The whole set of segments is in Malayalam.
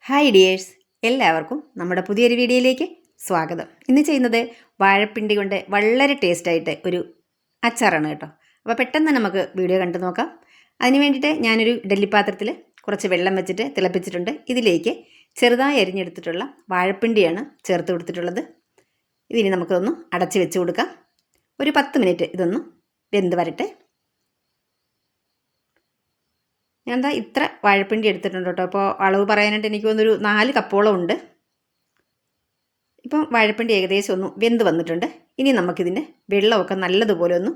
ഹായ് ഡിയേഴ്സ്, എല്ലാവർക്കും നമ്മുടെ പുതിയൊരു വീഡിയോയിലേക്ക് സ്വാഗതം. ഇന്ന് ചെയ്യുന്നത് വാഴപ്പിണ്ടി കൊണ്ട് വളരെ ടേസ്റ്റായിട്ട് ഒരു അച്ചാറാണ് കേട്ടോ. അപ്പോൾ പെട്ടെന്ന് നമുക്ക് വീഡിയോ കണ്ടു നോക്കാം. അതിന് വേണ്ടിയിട്ട് ഞാനൊരു ഇഡ്ഡലി പാത്രത്തിൽ കുറച്ച് വെള്ളം വെച്ചിട്ട് തിളപ്പിച്ചിട്ടുണ്ട്. ഇതിലേക്ക് ചെറുതായി അരിഞ്ഞെടുത്തിട്ടുള്ള വാഴപ്പിണ്ടിയാണ് ചേർത്ത് കൊടുത്തിട്ടുള്ളത്. ഇതിനി നമുക്കൊന്ന് അടച്ച് വെച്ച് കൊടുക്കാം. ഒരു 10 മിനിറ്റ് ഇതൊന്ന് വെന്ത് വരട്ടെ. ഞാൻ എന്താ ഇത്ര വാഴപ്പിണ്ടി എടുത്തിട്ടുണ്ട് കേട്ടോ. അപ്പോൾ അളവ് പറയാനായിട്ട് എനിക്ക് തോന്നുന്നൊരു 4 കപ്പോളം ഉണ്ട്. ഇപ്പം വാഴപ്പിണ്ടി ഏകദേശം ഒന്ന് വെന്ത് വന്നിട്ടുണ്ട്. ഇനി നമുക്കിതിൻ്റെ വെള്ളമൊക്കെ നല്ലതുപോലെ ഒന്ന്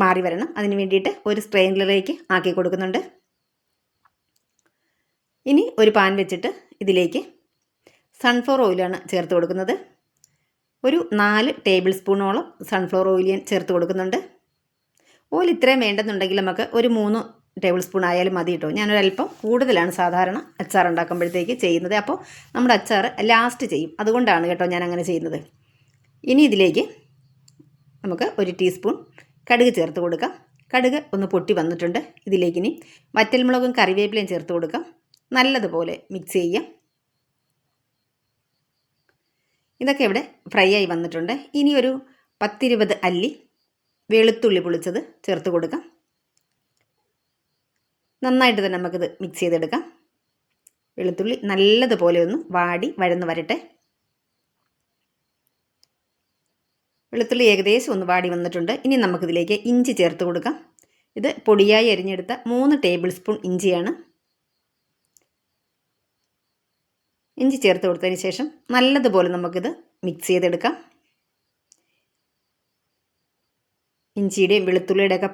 മാറി വരണം. അതിന് വേണ്ടിയിട്ട് ഒരു സ്ട്രെയിനറിലേക്ക് ആക്കി കൊടുക്കുന്നുണ്ട്. ഇനി ഒരു പാൻ വെച്ചിട്ട് ഇതിലേക്ക് സൺഫ്ലവർ ഓയിലാണ് ചേർത്ത് കൊടുക്കുന്നത്. ഒരു 4 ടേബിൾ സ്പൂണോളം സൺഫ്ലവർ ഓയിൽ ഞാൻ ചേർത്ത് കൊടുക്കുന്നുണ്ട്. ഓയിൽ ഇത്രയും വേണ്ടെന്നുണ്ടെങ്കിൽ നമുക്ക് ഒരു 3 ടേബിൾ സ്പൂൺ ആയാലും മതി കേട്ടോ. ഞാനൊരല്പം കൂടുതലാണ് സാധാരണ അച്ചാർ ഉണ്ടാക്കുമ്പോഴത്തേക്ക് ചെയ്യുന്നത്. അപ്പോൾ നമ്മുടെ അച്ചാർ ലാസ്റ്റ് ചെയ്യും, അതുകൊണ്ടാണ് കേട്ടോ ഞാൻ അങ്ങനെ ചെയ്യുന്നത്. ഇനി ഇതിലേക്ക് നമുക്ക് 1 ടീസ്പൂൺ കടുക് ചേർത്ത് കൊടുക്കാം. കടുക് ഒന്ന് പൊട്ടി വന്നിട്ടുണ്ട്. ഇതിലേക്ക് ഇനി വറ്റൽമുളകും കറിവേപ്പിലയും ചേർത്ത് കൊടുക്കാം. നല്ലതുപോലെ മിക്സ് ചെയ്യാം. ഇതൊക്കെ ഇവിടെ ഫ്രൈ ആയി വന്നിട്ടുണ്ട്. ഇനി ഒരു 10-20 അല്ലി വെളുത്തുള്ളി പൊളിച്ചത് ചേർത്ത് കൊടുക്കാം. നന്നായിട്ട് തന്നെ നമുക്കിത് മിക്സ് ചെയ്തെടുക്കാം. വെളുത്തുള്ളി നല്ലതുപോലെ ഒന്ന് വഴന്ന് വരട്ടെ. വെളുത്തുള്ളി ഏകദേശം ഒന്ന് വാടി വന്നിട്ടുണ്ട്. ഇനി നമുക്കിതിലേക്ക് ഇഞ്ചി ചേർത്ത് കൊടുക്കാം. ഇത് പൊടിയായി അരിഞ്ഞെടുത്ത 3 ടേബിൾ സ്പൂൺ ഇഞ്ചിയാണ്. ഇഞ്ചി ചേർത്ത് കൊടുത്തതിന് ശേഷം നല്ലതുപോലെ നമുക്കിത് മിക്സ് ചെയ്തെടുക്കാം. ഇഞ്ചിയുടെയും വെളുത്തുള്ളിയുടെയൊക്കെ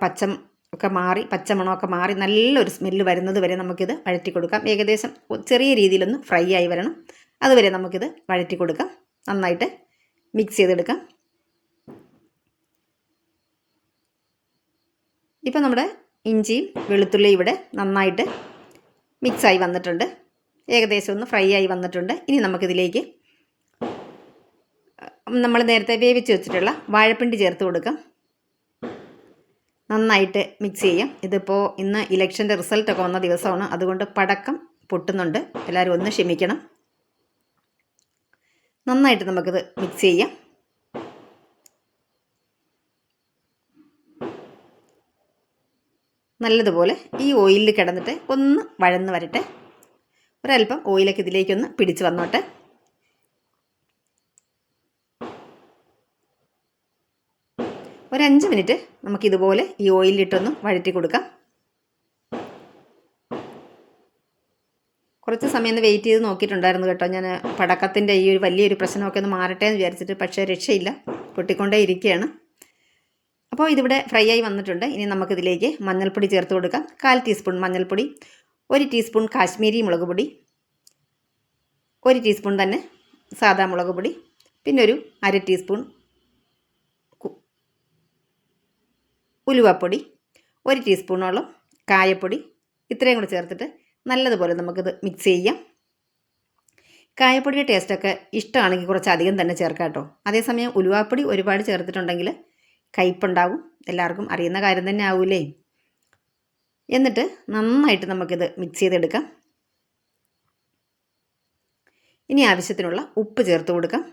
പച്ചമണമൊക്കെ മാറി നല്ലൊരു സ്മെല്ല് വരുന്നത് വരെ നമുക്കിത് വഴറ്റി കൊടുക്കാം. ഏകദേശം ചെറിയ രീതിയിലൊന്ന് ഫ്രൈ ആയി വരണം. അതുവരെ നമുക്കിത് വഴറ്റി കൊടുക്കാം. നന്നായിട്ട് മിക്സ് ചെയ്തെടുക്കാം. ഇപ്പം നമ്മുടെ ഇഞ്ചിയും വെളുത്തുള്ളിയും ഇവിടെ നന്നായിട്ട് മിക്സായി വന്നിട്ടുണ്ട്. ഏകദേശം ഒന്ന് ഫ്രൈ ആയി വന്നിട്ടുണ്ട്. ഇനി നമുക്കിതിലേക്ക് നമ്മൾ നേരത്തെ വേവിച്ച് വെച്ചിട്ടുള്ള വാഴപ്പിണ്ടി ചേർത്ത് കൊടുക്കാം. നന്നായിട്ട് മിക്സ് ചെയ്യാം. ഇതിപ്പോൾ ഇന്ന് ഇലക്ഷൻ്റെ റിസൾട്ടൊക്കെ വന്ന ദിവസമാണ്, അതുകൊണ്ട് പടക്കം പൊട്ടുന്നുണ്ട്. എല്ലാവരും ഒന്ന് ക്ഷമിക്കണം. നന്നായിട്ട് നമുക്കിത് മിക്സ് ചെയ്യാം. നല്ലതുപോലെ ഈ ഓയിലിൽ കിടന്നിട്ട് ഒന്ന് വഴന്ന് വരട്ടെ. ഒരല്പം ഓയിലൊക്കെ ഇതിലേക്കൊന്ന് പിടിച്ച് വന്നോട്ടെ. ഒരു 5 മിനിറ്റ് നമുക്കിതുപോലെ ഈ ഓയിലിട്ടൊന്ന് വഴറ്റി കൊടുക്കാം. കുറച്ച് സമയം ഒന്ന് വെയിറ്റ് ചെയ്ത് നോക്കിയിട്ടുണ്ടായിരുന്നു കേട്ടോ. ഞാൻ പടക്കത്തിൻ്റെ ഈ ഒരു വലിയൊരു പ്രശ്നമൊക്കെ ഒന്ന് മാറട്ടെ എന്ന് വിചാരിച്ചിട്ട്, പക്ഷേ രക്ഷയില്ല, പൊട്ടിക്കൊണ്ടേ ഇരിക്കുകയാണ്. അപ്പോൾ ഇതിവിടെ ഫ്രൈ ആയി വന്നിട്ടുണ്ട്. ഇനി നമുക്കിതിലേക്ക് മഞ്ഞൾപ്പൊടി ചേർത്ത് കൊടുക്കാം. 1/4 ടീസ്പൂൺ മഞ്ഞൾപ്പൊടി, 1 ടീസ്പൂൺ കാശ്മീരി മുളക് പൊടി, 1 ടീസ്പൂൺ തന്നെ സാദാ മുളക് പൊടി, പിന്നെ ഒരു 1/2 ടീസ്പൂൺ ഉലുവപ്പൊടി, 1 ടീസ്പൂണോളം കായപ്പൊടി. ഇത്രയും കൂടി ചേർത്തിട്ട് നല്ലതുപോലെ നമുക്കിത് മിക്സ് ചെയ്യാം. കായപ്പൊടിയുടെ ടേസ്റ്റൊക്കെ ഇഷ്ടമാണെങ്കിൽ കുറച്ച് അധികം തന്നെ ചേർക്കാം കേട്ടോ. അതേസമയം ഉലുവാപ്പൊടി ഒരുപാട് ചേർത്തിട്ടുണ്ടെങ്കിൽ കയ്പ്പുണ്ടാവും. എല്ലാവർക്കും അറിയുന്ന കാര്യം തന്നെ ആവൂലേ. എന്നിട്ട് നന്നായിട്ട് നമുക്കിത് മിക്സ് ചെയ്തെടുക്കാം. ഇനി ആവശ്യത്തിനുള്ള ഉപ്പ് ചേർത്ത് കൊടുക്കാം.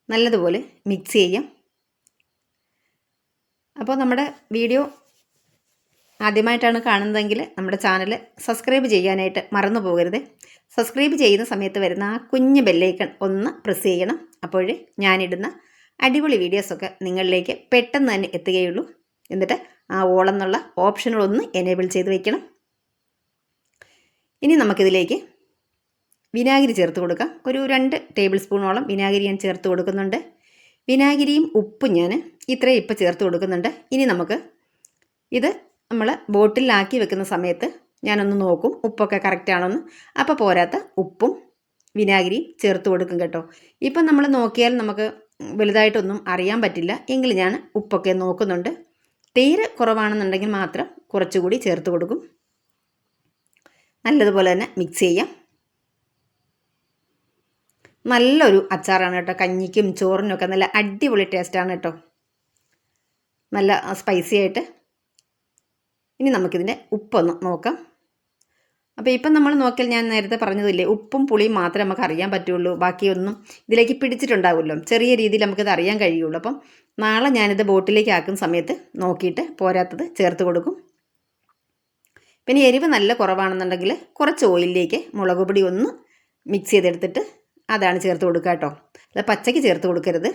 നല്ലതുപോലെ മിക്സ് ചെയ്യാം. അപ്പോൾ നമ്മുടെ വീഡിയോ ആദ്യമായിട്ടാണ് കാണുന്നതെങ്കിൽ നമ്മുടെ ചാനൽ സബ്സ്ക്രൈബ് ചെയ്യാനായിട്ട് മറന്നു പോകരുത്. സബ്സ്ക്രൈബ് ചെയ്യുന്ന സമയത്ത് വരുന്ന ആ കുഞ്ഞ് ബെല്ലൈക്കൺ ഒന്ന് പ്രസ് ചെയ്യണം. അപ്പോൾ ഞാനിടുന്ന അടിപൊളി വീഡിയോസൊക്കെ നിങ്ങളിലേക്ക് പെട്ടെന്ന് തന്നെ എത്തുകയുള്ളൂ. എന്നിട്ട് ആ ഓളെന്നുള്ള ഓപ്ഷനുകളൊന്ന് എനേബിൾ ചെയ്ത് വയ്ക്കണം. ഇനി നമുക്കിതിലേക്ക് വിനാഗിരി ചേർത്ത് കൊടുക്കാം. ഒരു 2 ടേബിൾ സ്പൂണോളം വിനാഗിരി ഞാൻ ചേർത്ത് കൊടുക്കുന്നുണ്ട്. വിനാഗിരിയും ഉപ്പും ഞാൻ ഇത്രയും ഇപ്പോൾ ചേർത്ത് കൊടുക്കുന്നുണ്ട്. ഇനി നമുക്ക് ഇത് നമ്മൾ ബോട്ടിലാക്കി വെക്കുന്ന സമയത്ത് ഞാനൊന്ന് നോക്കും ഉപ്പൊക്കെ കറക്റ്റ് ആണോന്ന്. അപ്പോൾ പോരാത്ത ഉപ്പും വിനാഗിരിയും ചേർത്ത് കൊടുക്കും കേട്ടോ. ഇപ്പം നമ്മൾ നോക്കിയാൽ നമുക്ക് വലുതായിട്ടൊന്നും അറിയാൻ പറ്റില്ല. എങ്കിൽ ഞാൻ ഉപ്പൊക്കെ നോക്കുന്നുണ്ട്. തീരെ കുറവാണെന്നുണ്ടെങ്കിൽ മാത്രം കുറച്ചുകൂടി ചേർത്ത് കൊടുക്കും. നല്ലതുപോലെ തന്നെ മിക്സ് ചെയ്യാം. നല്ലൊരു അച്ചാറാണ് കേട്ടോ. കഞ്ഞിക്കും ചോറിനൊക്കെ നല്ല അടിപൊളി ടേസ്റ്റാണ് കേട്ടോ. നല്ല സ്പൈസി ആയിട്ട്. ഇനി നമുക്കിതിൻ്റെ ഉപ്പൊന്ന് നോക്കാം. അപ്പോൾ ഇപ്പം നമ്മൾ നോക്കിയാൽ ഞാൻ നേരത്തെ പറഞ്ഞതില്ലേ, ഉപ്പും പുളിയും മാത്രമേ നമുക്ക് അറിയാൻ പറ്റുള്ളൂ, ബാക്കിയൊന്നും ഇതിലേക്ക് പിടിച്ചിട്ടുണ്ടാവുമല്ലോ. ചെറിയ രീതിയിൽ നമുക്കിത് അറിയാൻ കഴിയുള്ളൂ. അപ്പം നാളെ ഞാനിത് ബോട്ടിലേക്ക് ആക്കുന്ന സമയത്ത് നോക്കിയിട്ട് പോരാത്തത് ചേർത്ത് കൊടുക്കും. പിന്നെ എരിവ് നല്ല കുറവാണെന്നുണ്ടെങ്കിൽ കുറച്ച് ഓയിലിലേക്ക് മുളക് പൊടി ഒന്ന് മിക്സ് ചെയ്തെടുത്തിട്ട് അതാണ് ചേർത്ത് കൊടുക്കുക കേട്ടോ. അല്ല പച്ചയ്ക്ക് ചേർത്ത് കൊടുക്കരുത്.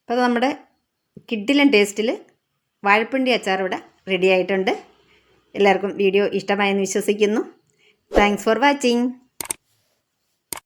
അപ്പോൾ അത് നമ്മുടെ കിഡിലൻ ടേസ്റ്റിൽ വാഴപ്പിണ്ടി അച്ചാർ ഇവിടെ റെഡി ആയിട്ടുണ്ട്. എല്ലാവർക്കും വീഡിയോ ഇഷ്ടമായെന്ന് വിശ്വസിക്കുന്നു. Thanks for watching.